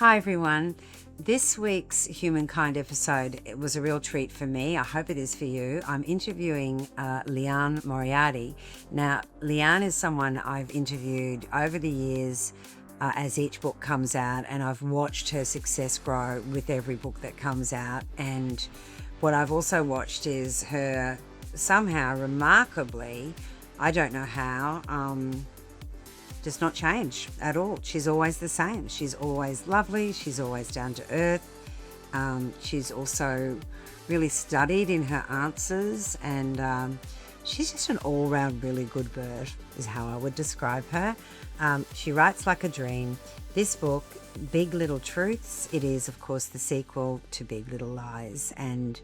Hi everyone. This week's Humankind episode, it was a real treat for me. I hope it is for you. I'm interviewing Liane Moriarty. Now, Liane is someone I've interviewed over the years as each book comes out, and I've watched her success grow with every book that comes out. And what I've also watched is her somehow remarkably, I don't know how, does not change at all. She's always the same. She's always lovely. She's always down to earth. She's also really studied in her answers, and she's just an all-round really good bird is how I would describe her. She writes like a dream. This book, Big Little Truths, it is of course the sequel to Big Little Lies, and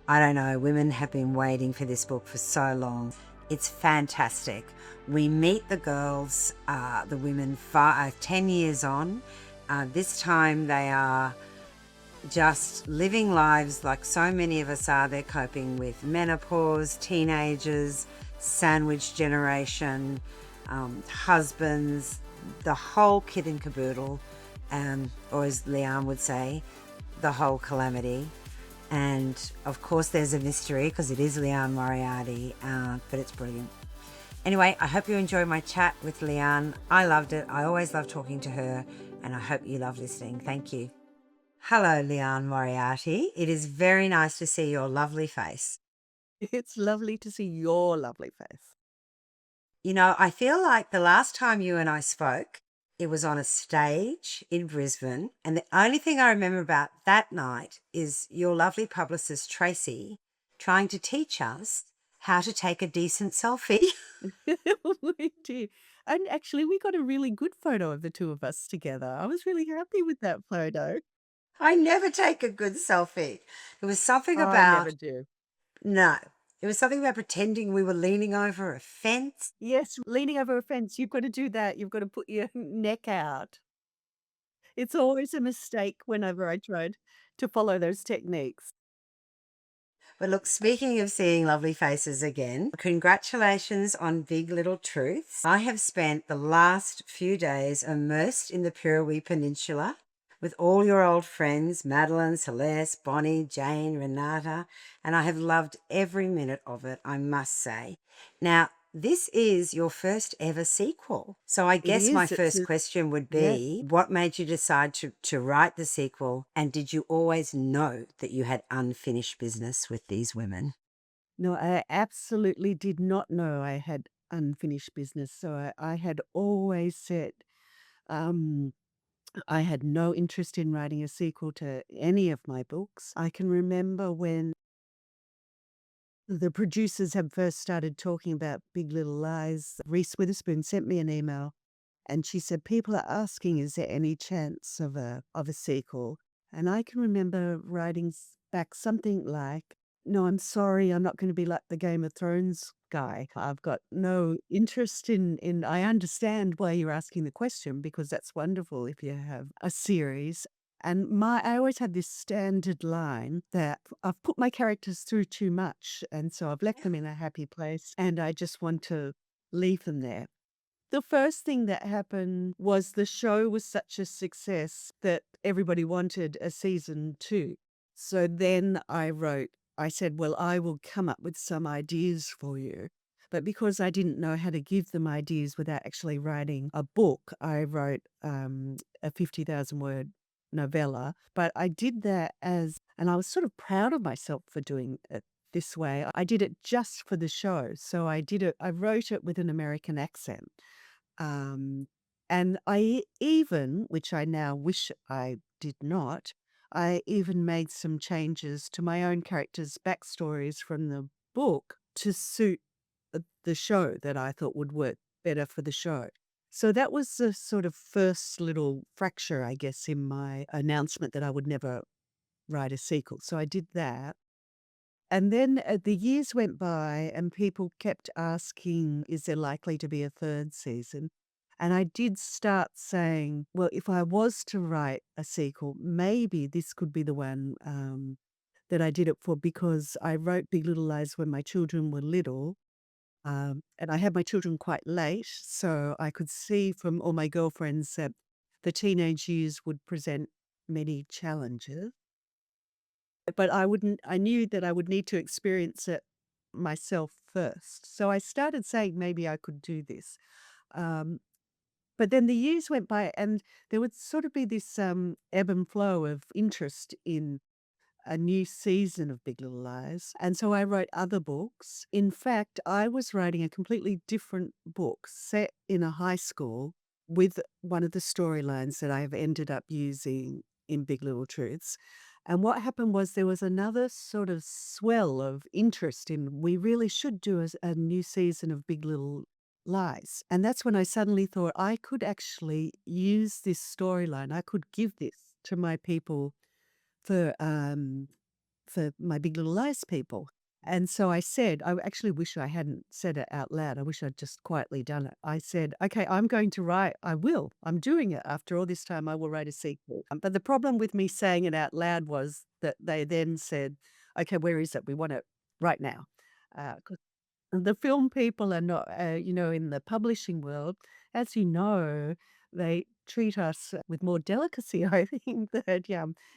I don't know, women have been waiting for this book for so long. It's fantastic. We meet the girls, the women 10 years on. This time they are just living lives like so many of us are. They're coping with menopause, teenagers, sandwich generation, husbands, the whole kit and caboodle, or as Liane would say, the whole calamity. And of course there's a mystery because it is Liane Moriarty, but it's brilliant. Anyway, I hope you enjoy my chat with Liane. I loved it. I always love talking to her, and I hope you love listening. Thank you. Hello, Liane Moriarty. It is very nice to see your lovely face. It's lovely to see your lovely face. You know, I feel like the last time you and I spoke, it was on a stage in Brisbane, and the only thing I remember about that night is your lovely publicist, Tracy, trying to teach us how to take a decent selfie. We did. And actually, we got a really good photo of the two of us together. I was really happy with that photo. I never take a good selfie. It was something I never about, do. no, it was something about pretending we were leaning over a fence. Yes, leaning over a fence, you've got to do that. You've got to put your neck out. It's always a mistake whenever I tried to follow those techniques. But look, speaking of seeing lovely faces again, congratulations on Big Little Truths. I have spent the last few days immersed in the Purewee Peninsula with all your old friends, Madeline, Celeste, Bonnie, Jane, Renata, and I have loved every minute of it, I must say. Now, this is your first ever sequel. So I It guess my is. first question would Yes. be, what made you decide to write the sequel? And did you always know that you had unfinished business with these women? No, I absolutely did not know I had unfinished business. So I had always said, um, I had no interest in writing a sequel to any of my books. I can remember when the producers had first started talking about Big Little Lies, Reese Witherspoon sent me an email and she said, people are asking, is there any chance of a sequel? And I can remember writing back something like, no, I'm sorry, I'm not going to be like the Game of Thrones guy. I've got no interest in I understand why you're asking the question because that's wonderful if you have a series. And I always had this standard line that I've put my characters through too much, and so I've left them in a happy place, and I just want to leave them there. The first thing that happened was the show was such a success that everybody wanted a season 2. So then I said, "Well, I will come up with some ideas for you." But because I didn't know how to give them ideas without actually writing a book, I wrote a 50,000 word novella. But I did that and I was sort of proud of myself for doing it this way. I did it just for the show. So I wrote it with an American accent. Um, and even, which I now wish I did not, I even made some changes to my own characters' backstories from the book to suit the show that I thought would work better for the show. So that was the sort of first little fracture, I guess, in my announcement that I would never write a sequel. So I did that. And then the years went by and people kept asking, is there likely to be a third season? And I did start saying, well, if I was to write a sequel, maybe this could be the one that I did it for because I wrote Big Little Lies when my children were little. And I had my children quite late. So I could see from all my girlfriends that the teenage years would present many challenges, but I knew that I would need to experience it myself first. So I started saying maybe I could do this. Um, but then the years went by, and there would sort of be this ebb and flow of interest in a new season of Big Little Lies. And so I wrote other books. In fact, I was writing a completely different book set in a high school with one of the storylines that I've ended up using in Big Little Truths. And what happened was there was another sort of swell of interest in we really should do a new season of Big Little Lies. And that's when I suddenly thought I could actually use this storyline. I could give this to my people for my Big Little Lies people. And so I said, I actually wish I hadn't said it out loud. I wish I'd just quietly done it. I said, okay, I'm going to write, I will. I'm doing it. After all this time, I will write a sequel. But the problem with me saying it out loud was that they then said, okay, where is it? We want it right now. 'Cause the film people are not, in the publishing world, as you know, they treat us with more delicacy. I think that,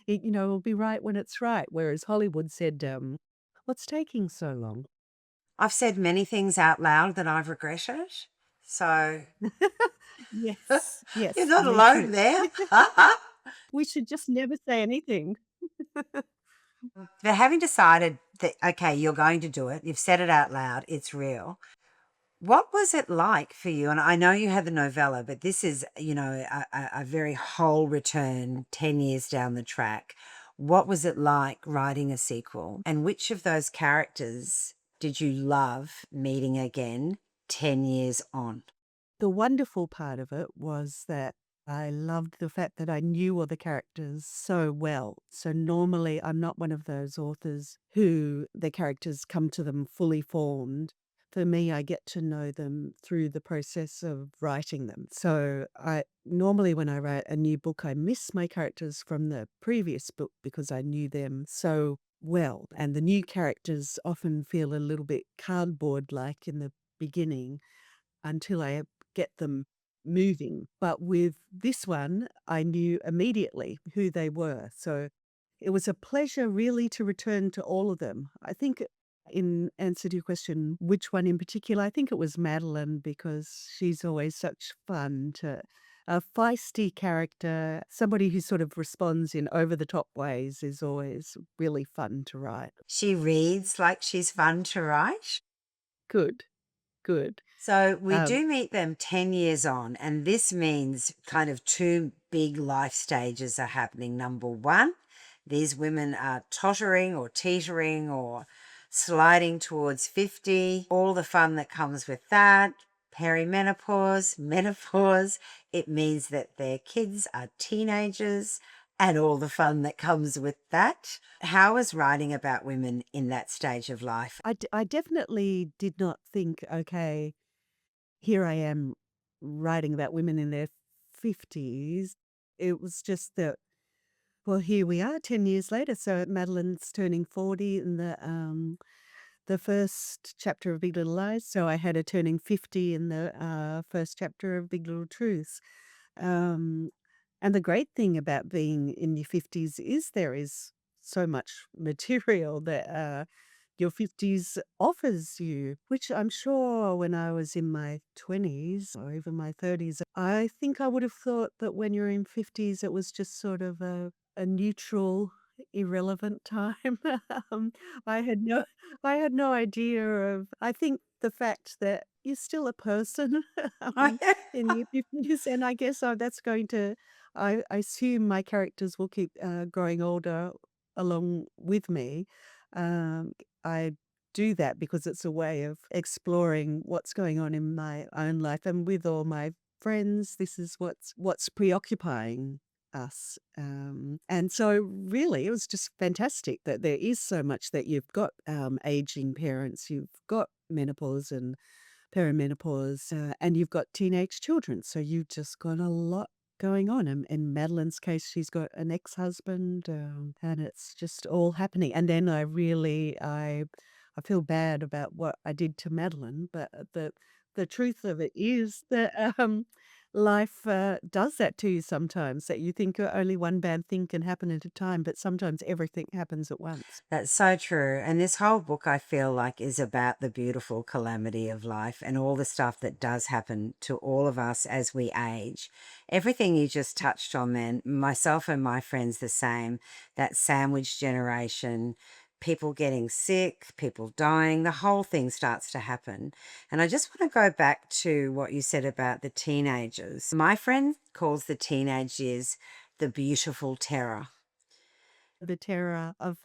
it'll be right when it's right. Whereas Hollywood said, what's taking so long? I've said many things out loud that I've regretted. So Yes, you're yes, not me too. alone there. We should just never say anything. But having decided that, okay, you're going to do it, you've said it out loud, it's real. What was it like for you? And I know you had the novella, but this is, a very whole return 10 years down the track. What was it like writing a sequel? And which of those characters did you love meeting again 10 years on? The wonderful part of it was that I loved the fact that I knew all the characters so well. So normally I'm not one of those authors who the characters come to them fully formed. For me, I get to know them through the process of writing them. So I normally when I write a new book, I miss my characters from the previous book because I knew them so well. And the new characters often feel a little bit cardboard like in the beginning until I get them moving. But with this one, I knew immediately who they were. So it was a pleasure really to return to all of them. I think in answer to your question, which one in particular, I think it was Madeline because she's always such fun to a feisty character, somebody who sort of responds in over the top ways is always really fun to write. She reads like she's fun to write. Good, good. So we Um, do meet them 10 years on, and this means kind of two big life stages are happening. Number one, these women are tottering or teetering or sliding towards 50, all the fun that comes with that, perimenopause, menopause. It means that their kids are teenagers and all the fun that comes with that. How is writing about women in that stage of life? I definitely did not think, okay, here I am writing about women in their 50s. It was just that, well, here we are 10 years later. So Madeline's turning 40 in the first chapter of Big Little Lies. So I had her turning 50 in the first chapter of Big Little Truths. Um, and the great thing about being in your 50s is there is so much material that your 50s offers you, which I'm sure when I was in my 20s or even my 30s, I think I would have thought that when you're in 50s, it was just sort of a neutral, irrelevant time. um, I had no, I had no idea of, I think the fact that you're still a person in your 50s, and I guess that's going to, I assume my characters will keep growing older along with me. Um, I do that because it's a way of exploring what's going on in my own life and with all my friends. This is what's preoccupying us. And so really it was just fantastic that there is so much that you've got aging parents, you've got menopause and perimenopause, and you've got teenage children. So you've just got a lot going on. And in Madeline's case, she's got an ex-husband, and it's just all happening. And then I feel bad about what I did to Madeline, but the truth of it is that life does that to you sometimes, that you think only one bad thing can happen at a time, but sometimes everything happens at once. That's so true. And this whole book, I feel like, is about the beautiful calamity of life and all the stuff that does happen to all of us as we age. Everything you just touched on, then, myself and my friends, the same. That sandwich generation, people getting sick, people dying, the whole thing starts to happen. And I just want to go back to what you said about the teenagers. My friend calls the teenage years the beautiful terror. The terror of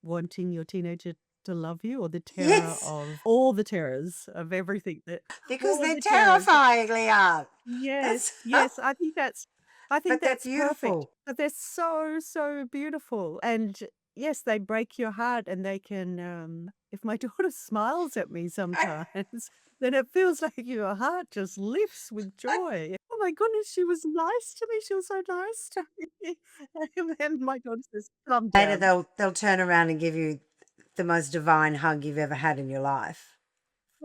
wanting your teenager to love you, or the terror Yes. of all the terrors of everything that Because all of they're the terrors. terrifyingly hard. Yes, That's yes, I think but they're that's perfect. beautiful. But they're so, so beautiful. And yes, they break your heart, and they can if my daughter smiles at me sometimes, then it feels like your heart just lifts with joy. Oh my goodness, she was nice to me. She was so nice to me. And then my daughter says, "Calm Later down." they'll turn around and give you the most divine hug you've ever had in your life.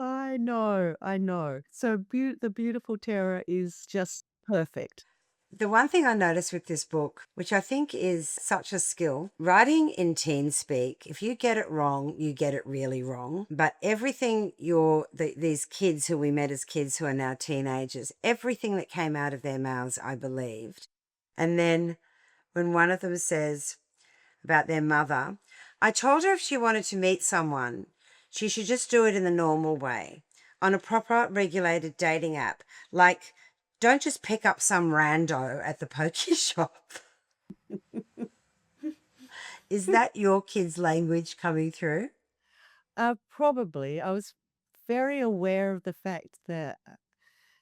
I know, I know. So the beautiful terror is just perfect. The one thing I noticed with this book, which I think is such a skill, writing in teen speak, if you get it wrong, you get it really wrong. But everything these kids who we met as kids who are now teenagers, everything that came out of their mouths, I believed. And then when one of them says about their mother, I told her if she wanted to meet someone, she should just do it in the normal way, on a proper regulated dating app. Like, don't just pick up some rando at the pokie shop. Is that your kids' language coming through? Probably. I was very aware of the fact that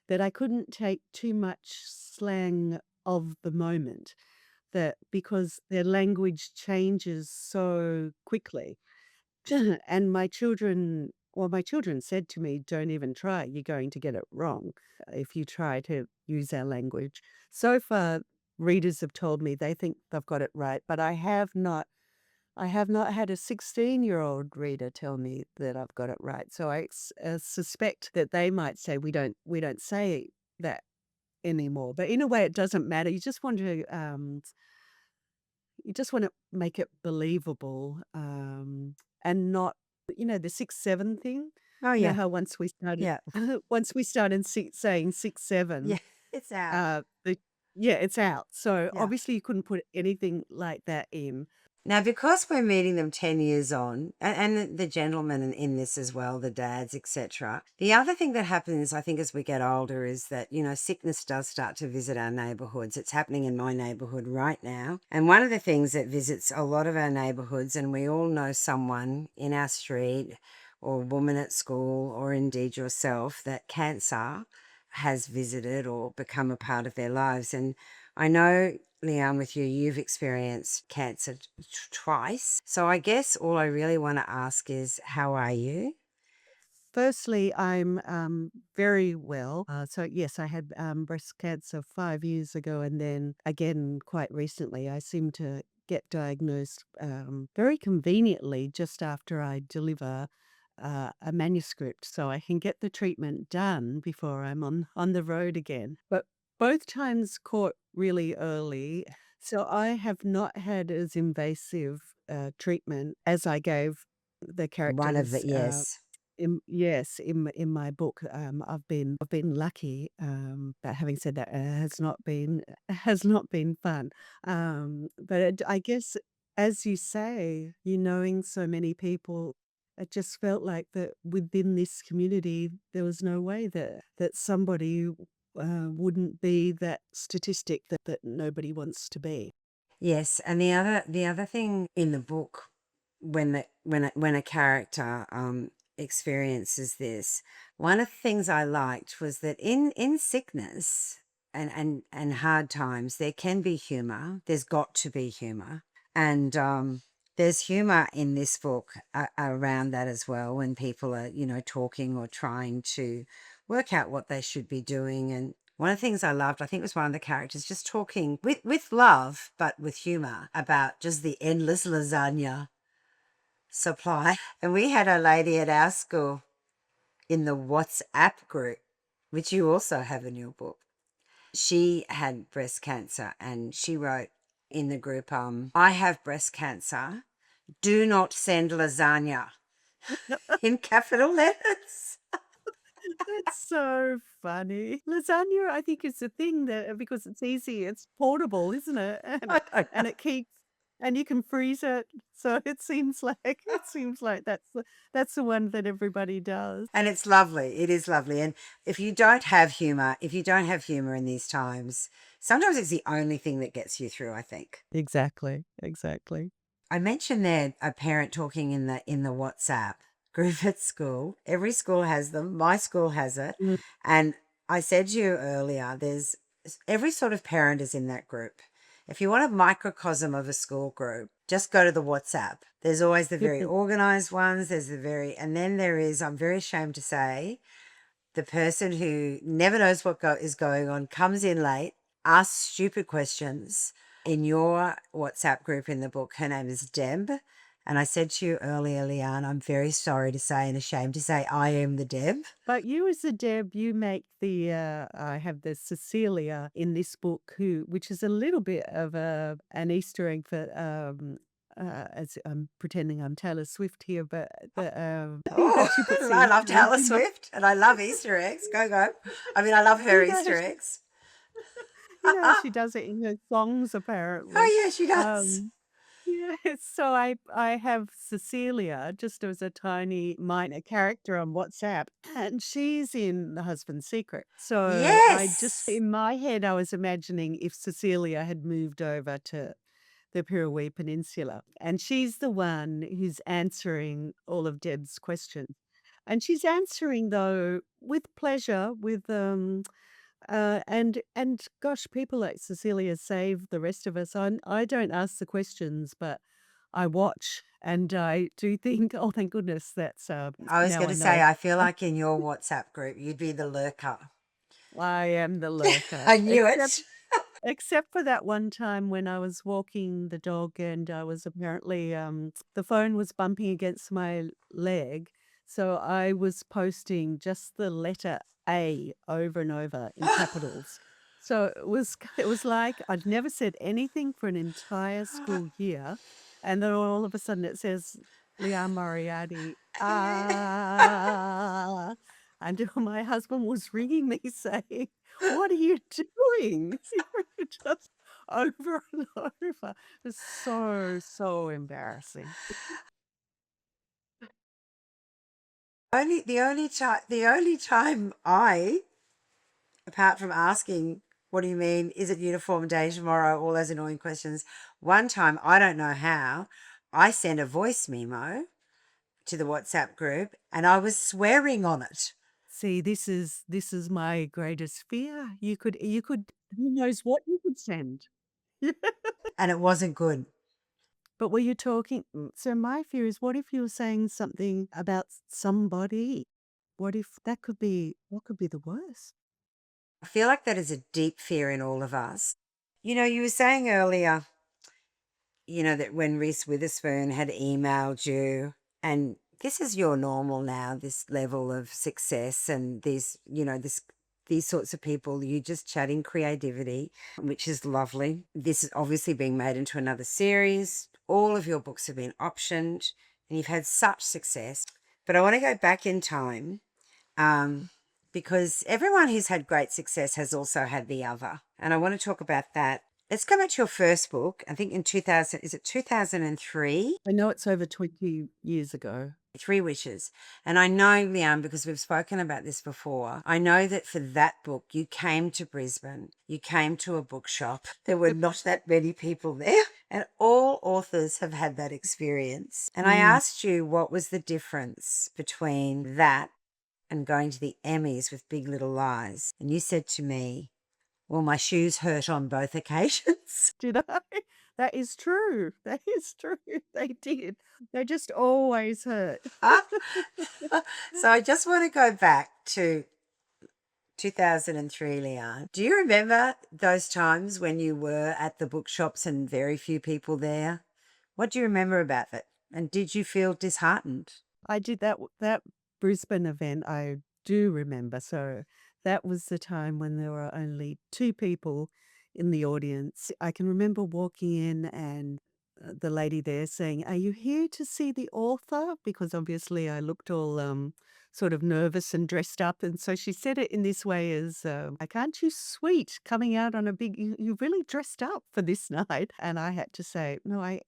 I couldn't take too much slang of the moment, that because their language changes so quickly. And my children said to me, "Don't even try. You're going to get it wrong if you try to use our language." So far, readers have told me they think they've got it right, but I have not had a 16-year-old reader tell me that I've got it right. So I suspect that they might say we don't say that anymore. But in a way, it doesn't matter. You just want to make it believable, and not, the 6-7 thing. Oh, You know yeah. how once we started Yeah. once we started saying 6-7, Yeah. It's out. the yeah, it's out. So Yeah. obviously you couldn't put anything like that in. Now, because we're meeting them 10 years on, and the gentlemen in this as well, the dads, etc. The other thing that happens, I think, as we get older is that, sickness does start to visit our neighbourhoods. It's happening in my neighbourhood right now. And one of the things that visits a lot of our neighbourhoods, and we all know someone in our street or a woman at school or indeed yourself, that cancer has visited or become a part of their lives. And I know, Liane, with you, you've experienced cancer twice. So I guess all I really want to ask is, how are you? Firstly, I'm very well. So yes, I had breast cancer 5 years ago, and then again quite recently. I seem to get diagnosed very conveniently just after I deliver a manuscript, so I can get the treatment done before I'm on the road again. But both times caught really early, so I have not had as invasive treatment as I gave the One of the, characters. yes. Yes, in my book, I've been lucky, but having said that, it has not been fun. But I guess, as you say, knowing so many people, it just felt like that within this community, there was no way that somebody wouldn't be that statistic that nobody wants to be. Yes, and the other thing in the book, when a character experiences this, one of the things I liked was that in sickness and hard times, there can be humor. There's got to be humor, and there's humor in this book around that as well. When people are talking or trying to work out what they should be doing. And one of the things I loved, I think, was one of the characters just talking with love, but with humor, about just the endless lasagna supply. And we had a lady at our school in the WhatsApp group, which you also have in your book. she had breast cancer, and she wrote in the group, I have breast cancer. Do not send lasagna in capital letters. That's so funny. Lasagna, I think, is the thing that because it's easy, it's portable, isn't it? I don't know. And it keeps and you can freeze it. So it seems like that's the one that everybody does. And it's lovely. It is lovely. And if you don't have humor, in these times, sometimes it's the only thing that gets you through, I think. Exactly. Exactly. I mentioned there a parent talking in the WhatsApp group at school. Every school has them. My school has it. Mm. And I said to you earlier, there's every sort of parent is in that group. If you want a microcosm of a school group, just go to the WhatsApp. There's always the very organized ones. And then there is, I'm very ashamed to say, the person who never knows what is going on, comes in late, asks stupid questions. In your WhatsApp group in the book, her name is Deb. And I said to you earlier, Liane, I'm very sorry to say and ashamed to say I am the Deb. But you as a Deb, you make I have the Cecilia in this book which is a little bit of an Easter egg for, as I'm pretending I'm Taylor Swift here, but Oh, she puts the I love Easter eggs Taylor in the, Swift and I love Easter eggs. Go, go. I mean, I love her you know, Easter eggs. she does it in her songs apparently. Oh, yeah, she does. Um, Yeah, so I have Cecilia just as a tiny minor character on WhatsApp, and she's in The Husband's Secret. So I just, Yes. in my head, I was imagining if Cecilia had moved over to the Pirrawee Peninsula, and she's the one who's answering all of Deb's questions. And she's answering though with pleasure, with and gosh, people like Cecilia save the rest of us. I don't ask the questions, but I watch and I do think, oh, thank goodness that's I was now going I to say, know. I feel like in your WhatsApp group, you'd be the lurker. I am the lurker, I knew it. except for that one time when I was walking the dog and I was apparently the phone was bumping against my leg, so I was posting just the letter A over and over in capitals. So it was like I'd never said anything for an entire school year, and then all of a sudden it says Liane Moriarty. And my husband was ringing me saying, "What are you doing?" Just over and over. It's so, so embarrassing. The only time I, apart from asking, what do you mean? Is it uniform day tomorrow? All those annoying questions. One time, I don't know how, I sent a voice memo to the WhatsApp group and I was swearing on it. See, this is my greatest fear. You could who knows what you could send. And it wasn't good. But were you talking so my fear is what if you were saying something about somebody? What if that could be the worst? I feel like that is a deep fear in all of us. You were saying earlier, that when Reese Witherspoon had emailed you, and this is your normal now, this level of success and these sorts of people, you just chatting creativity, which is lovely. This is obviously being made into another series. All of your books have been optioned and you've had such success. But I want to go back in time, um, because everyone who's had great success has also had the other. And I want to talk about that. Let's go back to your first book. I think in 2000, is it 2003? I know it's over 20 years ago. Three Wishes. And I know, Liane, because we've spoken about this before, I know that for that book, you came to Brisbane, you came to a bookshop. There were not that many people there. And all authors have had that experience. And I Mm. asked you what was the difference between that and going to the Emmys with Big Little Lies. And you said to me, well, my shoes hurt on both occasions. Did I? That is true. That is true. They did. They just always hurt. So I just want to go back to 2003, Liane. Do you remember those times when you were at the bookshops and very few people there? What do you remember about that? And did you feel disheartened? I did that Brisbane event. I do remember. So that was the time when there were only two people in the audience. I can remember walking in and the lady there saying, "Are you here to see the author?" Because obviously I looked all sort of nervous and dressed up. And so she said it in this way as, like, "Aren't you sweet coming out on a big, you really dressed up for this night?" And I had to say, "No, I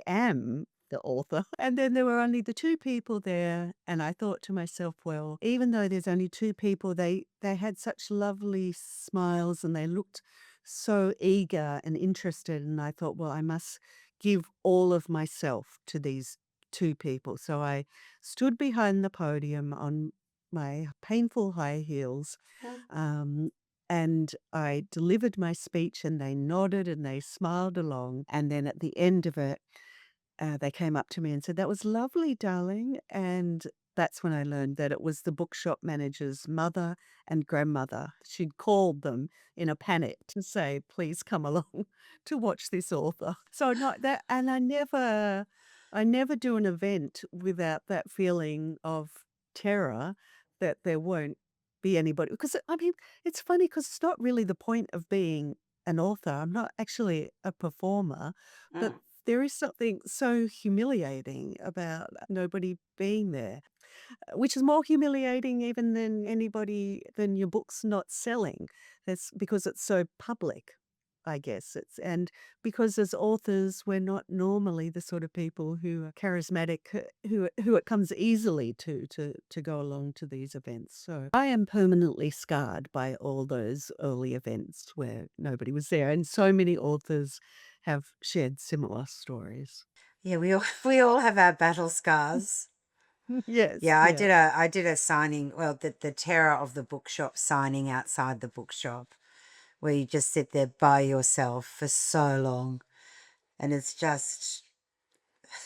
am the author." And then there were only the two people there. And I thought to myself, well, even though there's only two people, they had such lovely smiles and they looked so eager and interested. And I thought, well, I must give all of myself to these two people. So I stood behind the podium on my painful high heels, um, and I delivered my speech, and they nodded and they smiled along. And then at the end of it, they came up to me and said, "That was lovely, darling." And that's when I learned that it was the bookshop manager's mother and grandmother. She'd called them in a panic to say, "Please come along to watch this author." So not that, and I never do an event without that feeling of terror that there won't be anybody. Because I mean, it's funny because it's not really the point of being an author. I'm not actually a performer, but Mm. there is something so humiliating about nobody being there, which is more humiliating even than your book's not selling. That's because it's so public, I guess. It's and because as authors, we're not normally the sort of people who are charismatic, who it comes easily to go along to these events. So I am permanently scarred by all those early events where nobody was there, and so many authors have shared similar stories. Yeah, we all have our battle scars. Yes, Yeah, yeah. I did a signing, well, the terror of the bookshop signing outside the bookshop, where you just sit there by yourself for so long, and it's just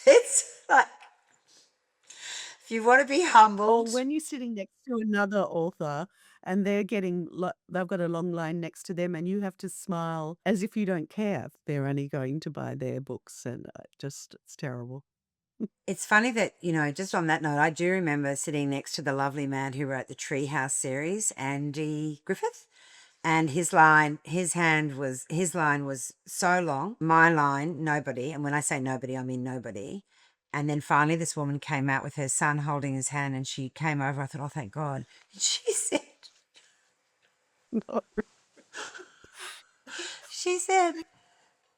it's like if you want to be Or humbled. when you're sitting next to another author and they've got a long line next to them and you have to smile as if you don't care if they're only going to buy their books, and it's terrible. It's funny that, just on that note, I do remember sitting next to the lovely man who wrote the Treehouse series, Andy Griffith. And his line was so long. My line, nobody. And when I say nobody, I mean nobody. And then finally, this woman came out with her son holding his hand, and she came over. I thought, oh, thank God. And she said,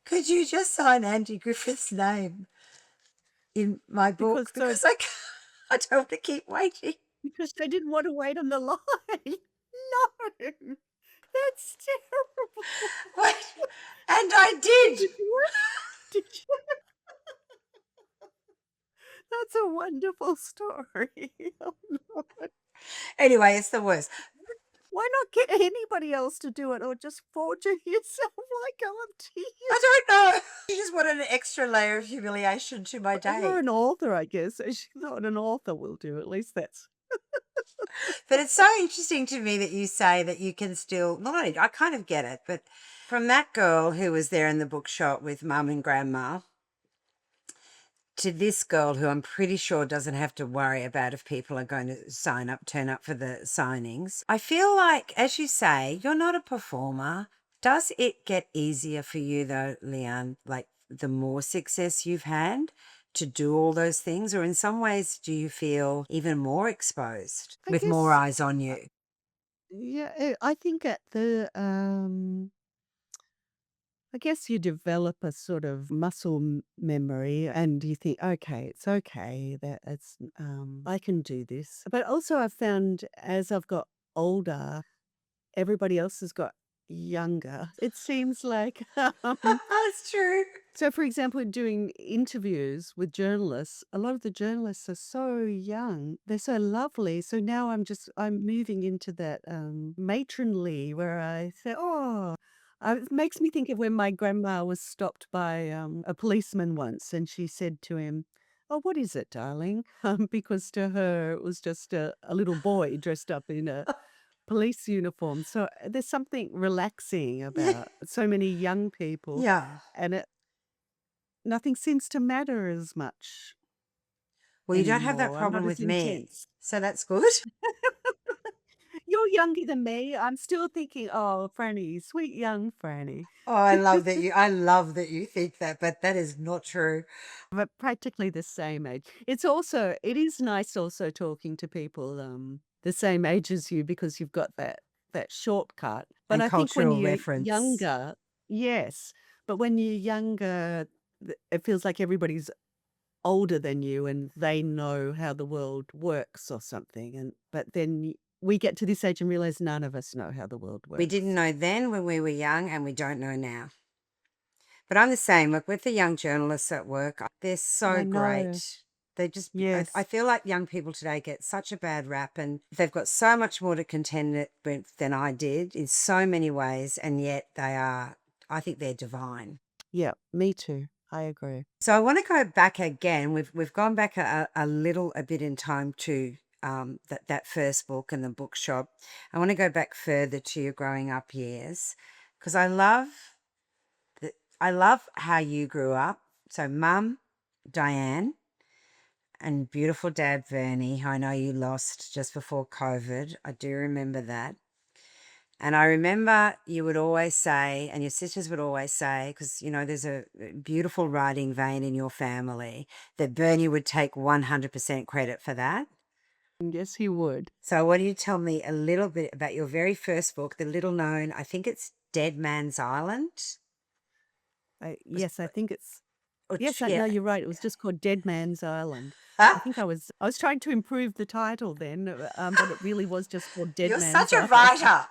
could you just sign Andy Griffith's name in my because book? so Because I don't want to keep waiting. because they didn't want to wait on the line. No, that's terrible. Wait, and I did. Did you? Did you? That's a wonderful story. Oh, no. Anyway, it's the worst. Why not get anybody else to do it, or just forge it yourself like OMT? I don't know. You just want an extra layer of humiliation to my You're day. an author, I guess. So she thought an author will do. At least that's But it's so interesting to me that you say that you can still, not only, I kind of get it, but from that girl who was there in the bookshop with mum and grandma to this girl who I'm pretty sure doesn't have to worry about if people are going to turn up for the signings. I feel like, as you say, you're not a performer. Does it get easier for you though, Liane, like the more success you've had to do all those things? Or in some ways, do you feel even more exposed I with more guess, eyes on you? yeah, I think at the, I guess you develop a sort of muscle memory and you think, okay, it's okay that I can do this. But also I've found as I've got older, everybody else has got younger. It seems like, That's true. so, for example, in doing interviews with journalists, a lot of the journalists are so young. They're so lovely. So now I'm moving into that matronly where I say, oh, it makes me think of when my grandma was stopped by a policeman once and she said to him, "Oh, what is it, darling?" Because to her, it was just a little boy dressed up in a police uniform. So there's something relaxing Yeah. about so many young people. Yeah. And nothing seems to matter as much Well, you don't have that anymore. I'm problem not as with me. intense. So that's good. you're younger than me. I'm still thinking, oh, Franny, sweet young Franny. Oh, I love that you think that, but that is not true. But practically the same age. It is nice also talking to people the same age as you because you've got that shortcut. But And I think when cultural you're reference. younger, yes. But when you're younger, it feels like everybody's older than you and they know how the world works or something. And but then we get to this age and realize none of us know how the world We didn't works. know then when we were young, and we don't know now. But I'm the same. Look, with the young journalists at work, they're so I know. great. They just, I Yes. feel like young people today get such a bad rap, and they've got so much more to contend with than I did in so many ways, and yet I think they're divine. Yeah, me too. I agree. So I want to go back again. We've gone back a bit in time to that first book and the bookshop. I want to go back further to your growing up years because that I love how you grew up. So mum, Diane, and beautiful dad, Bernie, who I know you lost just before COVID. I do remember that. And I remember you would always say, and your sisters would always say, because, there's a beautiful writing vein in your family, that Bernie would take 100% credit for that. Yes, he would. So, why don't you tell me a little bit about your very first book, the little known, I think it's Dead Man's Island? Was, Yes, I think it's yes, yeah. no, you're right. It was just called Dead Man's Island. I think I was trying to improve the title then, but it really was just called Dead You're Man's such a Island. writer.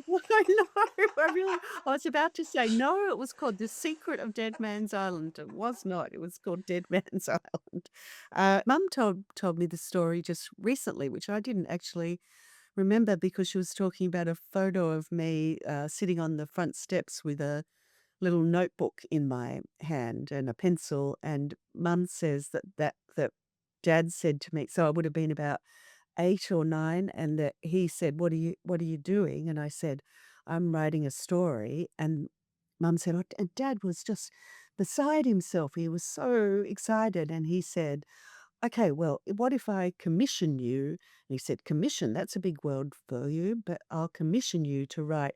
Well, I know. I was about to say, no, it was called The Secret of Dead Man's Island. It was not. It was called Dead Man's Island. Mum told me the story just recently, which I didn't actually remember because she was talking about a photo of me sitting on the front steps with a little notebook in my hand and a pencil. And Mum says that Dad said to me, so I would have been about 8 or 9, and that he said, what are you doing?" And I said, "I'm writing a story." And Mum said, "Oh," and Dad was just beside himself. He was so excited, and he said, "Okay, well, what if I commission you?" And he said, "Commission, that's a big word for you, but I'll commission you to write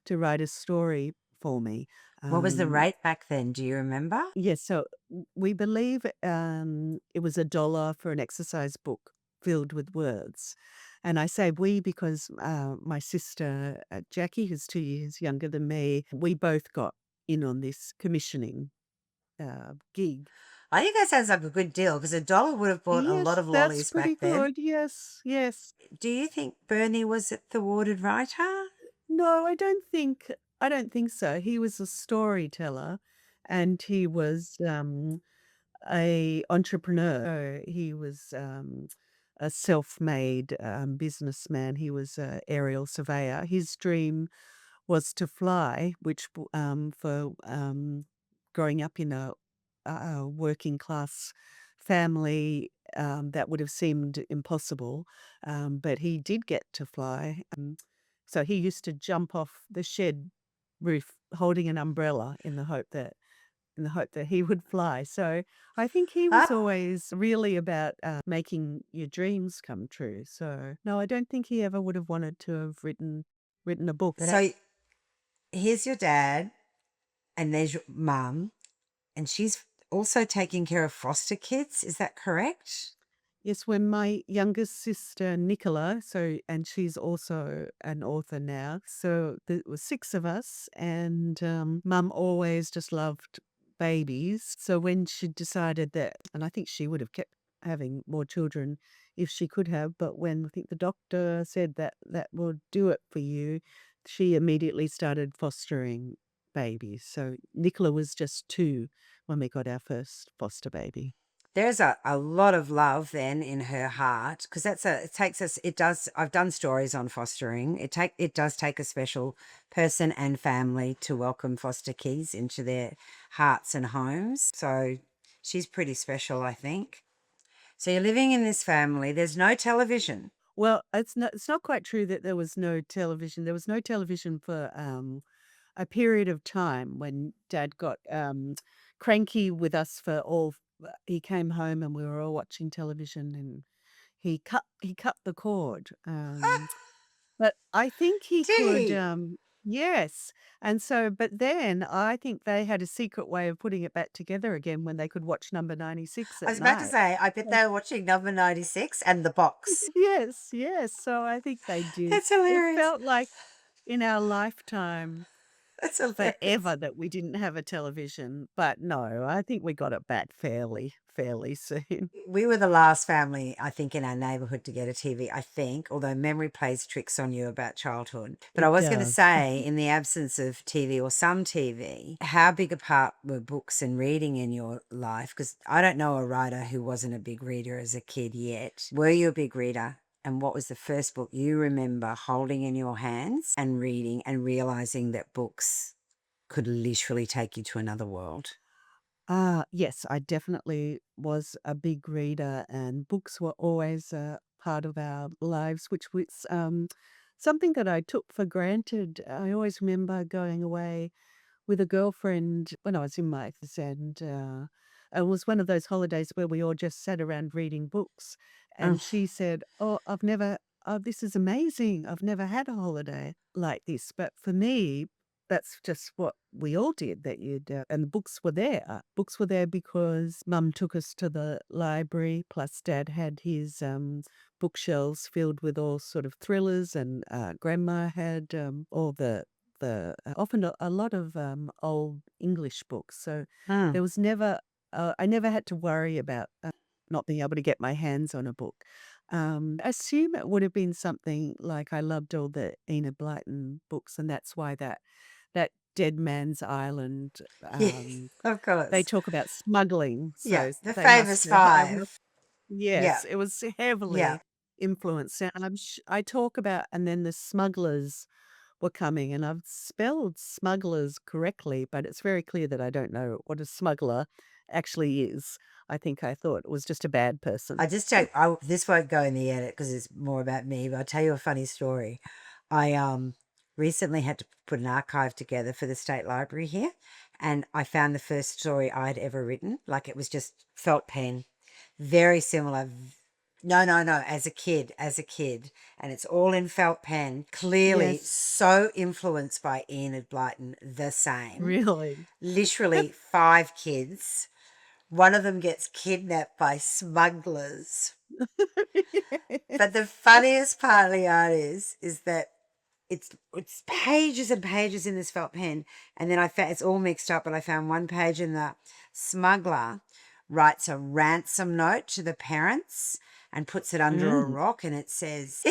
a story for me." What was the Um, rate back then? Do you remember? yes, so we believe it was $1 for an exercise book filled with words. And I say we because my sister Jackie, who's 2 years younger than me, we both got in on this commissioning gig. I think that sounds like a good deal because $1 would have bought a lot Yes, of that's lollies pretty back then. good. Yes, yes. Do you think Bernie was a thwarted writer? No, I don't think so. He was a storyteller and he was a entrepreneur. He was a self-made businessman. He was a aerial surveyor. His dream was to fly, which for growing up in a working class family, that would have seemed impossible. But he did get to fly. So he used to jump off the shed roof holding an umbrella in the hope that he would fly. So I think he was Ah, always really about making your dreams come true. So no, I don't think he ever would have wanted to have written a book. so here's your dad, and there's your mum, and she's also taking care of foster kids. Is that correct? Yes, when my youngest sister Nicola, and she's also an author now. So there was 6 of us, and Mum always just loved babies. So when she decided that, and I think she would have kept having more children if she could have, but when I think the doctor said that that will do it for you, she immediately started fostering babies. So Nicola was just 2 when we got our first foster baby. There's a lot of love then in her heart because it does. I've done stories on fostering. It does take a special person and family to welcome foster kids into their hearts and homes. So she's pretty special, I think. So you're living in this family. There's no television. Well, it's not quite true that there was no television. There was no television for, a period of time when Dad got, cranky with us for all he came home and we were all watching television and he cut the cord. But I think he Did could, he? yes, and so but then I think they had a secret way of putting it back together again when they could watch Number 96 I at was about to night. say, I bet So they were watching Number 96 and The Box. yes, yes, so I think they did. That's It hilarious. felt like in our lifetime That's hilarious. forever that we didn't have a television, but no, I think we got it back fairly soon. We were the last family, I think, in our neighborhood to get a TV, I think, although memory plays tricks on you about childhood. But I It was going to does. say, in the absence of TV or some TV, how big a part were books and reading in your life? Because I don't know a writer who wasn't a big reader as a kid yet. Were you a big reader? And what was the first book you remember holding in your hands and reading and realizing that books could literally take you to another world? Yes, I definitely was a big reader, and books were always a part of our lives, which was something that I took for granted. I always remember going away with a girlfriend when I was in my 30s, and it was one of those holidays where we all just sat around reading books. And she said, "Oh, this is amazing. I've never had a holiday like this." But for me, that's just what we all did that you'd, and the books were there. Books were there because mum took us to the library, plus dad had his bookshelves filled with all sort of thrillers, and grandma had all the often a lot of old English books. So Mm. there was never, I never had to worry about not being able to get my hands on a book. I assume it would have been something like I loved all the Enid Blyton books, and that's why that Dead Man's Island. Yes, Um, of they course. talk about smuggling, Yeah, so the they must famous have. five. Yeah, Yes, it was yeah. heavily influenced. And I talk about, and then the smugglers were coming, and I've spelled smugglers correctly, but it's very clear that I don't know what a smuggler actually is. I think I thought it was just a bad person. I just don't. This won't go in the edit because it's more about me. But I'll tell you a funny story. I recently had to put an archive together for the state library here, and I found the first story I'd ever written. Like it was just felt pen, very similar. No, no, no. As a kid, and it's all in felt pen. Clearly, Yes, so influenced by Enid Blyton. The same. really. Literally 5 kids. One of them gets kidnapped by smugglers. But the funniest part, Leon, is that it's pages and pages in this felt pen, and then I found it's all mixed up. But I found one page, and the smuggler writes a ransom note to the parents and puts it under a Mm. rock, and it says,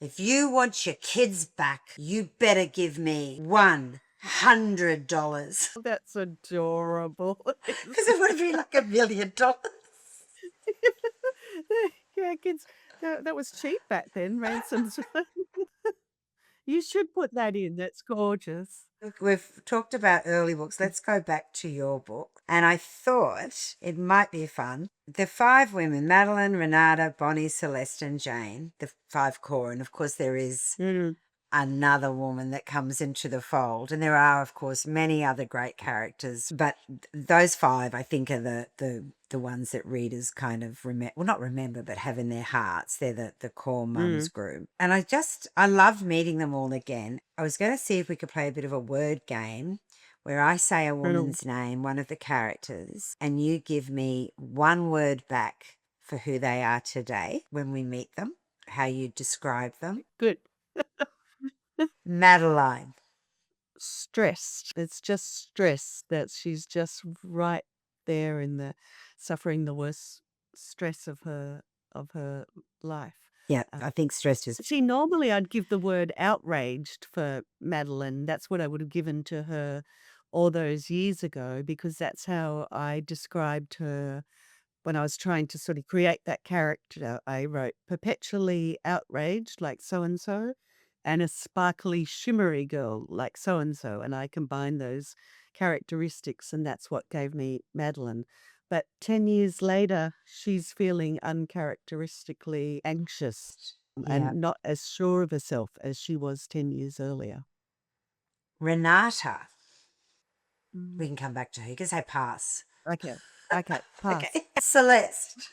if you want your kids back, you better give me $100. That's adorable. Because it would have been like $1 million. Yeah, kids, that was cheap back then, ransoms. You should put that in. That's gorgeous. Look, we've talked about early books. Let's go back to your book. And I thought it might be fun. The 5 women, Madeline, Renata, Bonnie, Celeste, and Jane, the 5 core. And of course, there is Mm, another woman that comes into the fold. And there are, of course, many other great characters. But those 5, I think, are the ones that readers kind of remember, well, not remember, but have in their hearts. They're the core mums mm, group. And I loved meeting them all again. I was going to see if we could play a bit of a word game where I say a mm. woman's name, one of the characters, and you give me one word back for who they are today when we meet them, how you describe them. Good. Madeline. Stressed. It's just stress that she's just right there in the suffering the worst stress of her life. Yeah, Uh, I think stressed is. See, normally I'd give the word outraged for Madeline. That's what I would have given to her all those years ago because that's how I described her when I was trying to sort of create that character. I wrote perpetually outraged, like so and a sparkly, shimmery girl, like so and I combined those characteristics, and that's what gave me Madeline. But 10 years later, she's feeling uncharacteristically anxious Yeah. and not as sure of herself as she was 10 years earlier. Renata. Mm. We can come back to her. You can say pass. Okay. Okay. Pass. Okay. Celeste.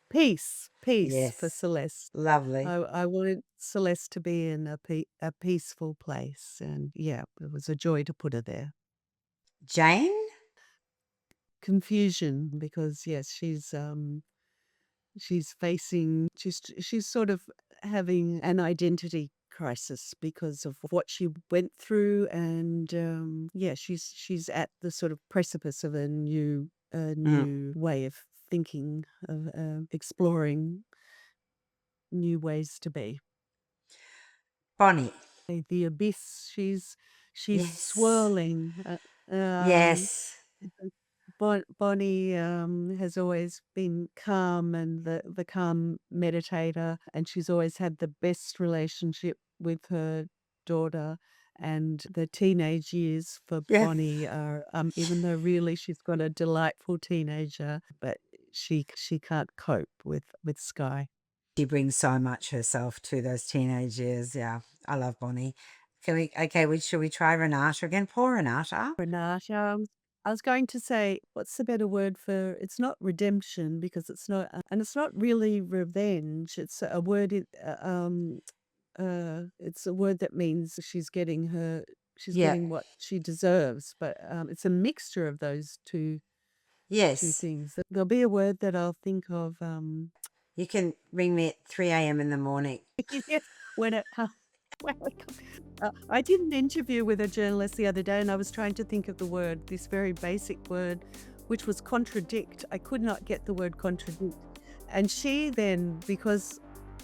Peace for Yes. Celeste. Lovely. I won't Celeste to be in a peaceful place. And yeah, it was a joy to put her there. Jane? Confusion because yes, she's sort of having an identity crisis because of what she went through, and yeah, she's at the sort of precipice of a Mm. new way of thinking, of exploring new ways to be. Bonnie? The abyss, she's Yes. swirling. Yes. Bonnie has always been calm and the calm meditator, and she's always had the best relationship with her daughter. And the teenage years for Yeah. Bonnie are, even though really she's got a delightful teenager, but she can't cope with Sky. She brings so much herself to those teenage years. Yeah, I love Bonnie. Should we try Renata again? Poor Renata. Renata. I was going to say, what's the better word for it's not redemption because it's not, and it's not really revenge. It's a word. It's a word that means she's Yeah. getting what she deserves. But it's a mixture of those two Yes. things. There'll be a word that I'll think of. You can ring me at 3 a.m. in the morning. Yes, when it. Well, I did an interview with a journalist the other day, and I was trying to think of the word, this very basic word, which was contradict. I could not get the word contradict. And she then, because,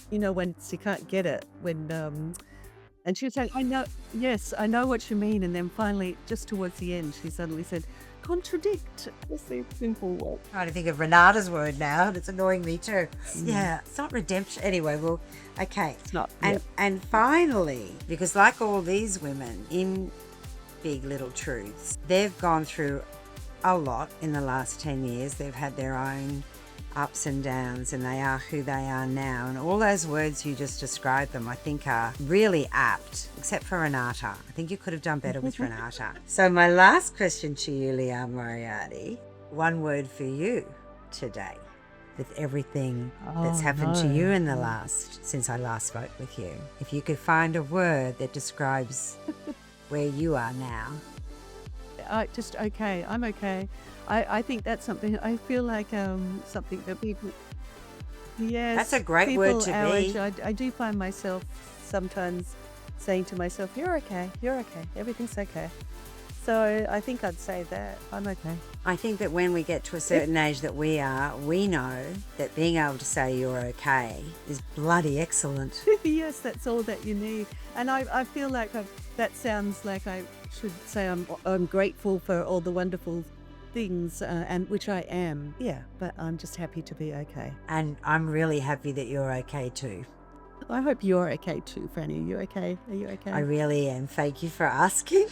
when she can't get it, and she was saying, I know, yes, I know what you mean. And then finally, just towards the end, she suddenly said, contradict. Just a simple word. Trying to think of Renata's word now, and it's annoying me too. Yeah, it's not redemption. Anyway, well, okay. It's not. And finally, because like all these women in Big Little Truths, they've gone through a lot in the last 10 years. They've had their own ups and downs, and they are who they are now. And all those words you just described them, I think, are really apt, except for Renata. I think you could have done better with Renata. So my last question to you, Liane Moriarty, one word for you today, with everything that's happened to you in the since I last spoke with you. If you could find a word that describes where you are now. Just okay. I'm okay. I think that's something. I feel like something that people. Yes, That's a great word to our be. age, I do find myself sometimes saying to myself, "You're okay. You're okay. Everything's okay." So I think I'd say that I'm okay. I think that when we get to a certain age that we are, we know that being able to say you're okay is bloody excellent. Yes, that's all that you need. And I feel like that sounds like I should say I'm grateful for all the wonderful things, and which I am. Yeah, but I'm just happy to be okay. And I'm really happy that you're okay too. I hope you're okay too, Franny. You okay? Are you okay? I really am. Thank you for asking.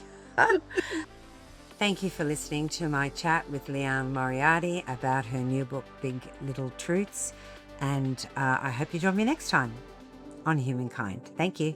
Thank you for listening to my chat with Liane Moriarty about her new book, Big Little Truths. And I hope you join me next time on Humankind. Thank you.